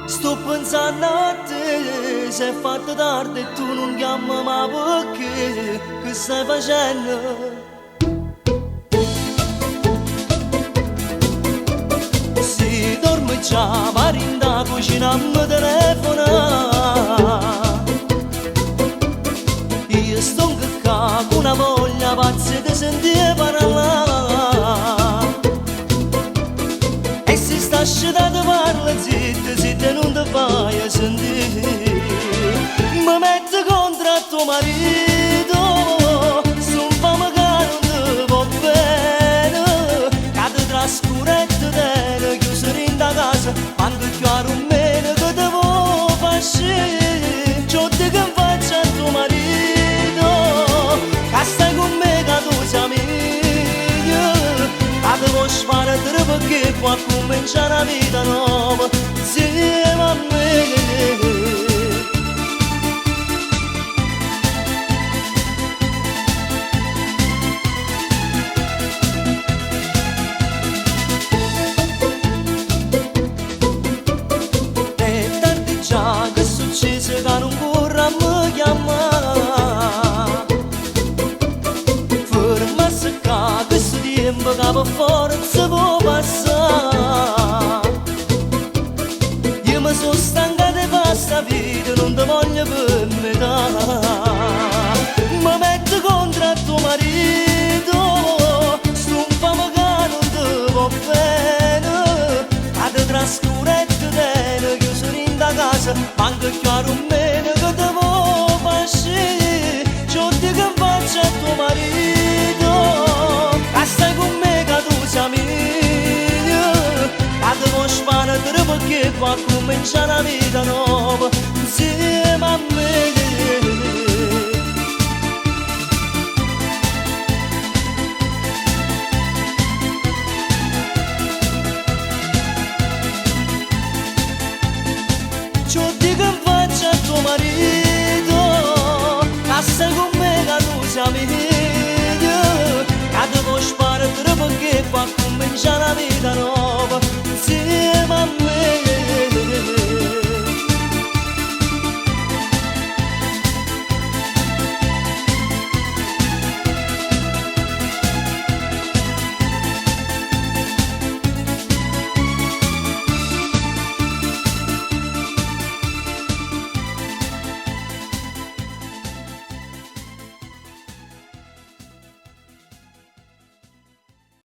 Sto pensando a te, sei fatta tardi e tu non chiami mai perché, che stai facendo? Si dorme già, ma rinda cucina mi telefona. Io sto qua con una voglia pazza di sentire parlare. E se sta asciutando parla zitta, zitta non ti fai a sentire. Mi metto contro a tuo marito, son fame che non ti va bene. Cade tra scurette tene, chiuso in da casa, quando chiaro meno che ti vuoi far scendere. Ciò che faccio a tuo marito, che stai con me che tu sei mia. Che ti vuoi sparare perché qua comincia una vita nuova insieme a me. Che succede che non corre a me chiamare. Fermarsi qua, questo tempo che per forza può passare. Io mi sono stanca di fare sta vita, non ti voglio per metà. Mi metto contro a tuo marito, sto fame che non ti va bene. Cade tra scurette tene, chiuso in da casa, manco chiaro meno che ti vuoi far scendere. Ciò che faccio a tuo marito, che stai con me che tu sei mia. Che ti vuoi sparare perché qua comincia una vita nuova insieme a me. Ciò che faccio a tuo marito, che stai con me che tu sei mia. Che ti vuoi sparare perché qua comincia una vita nuova.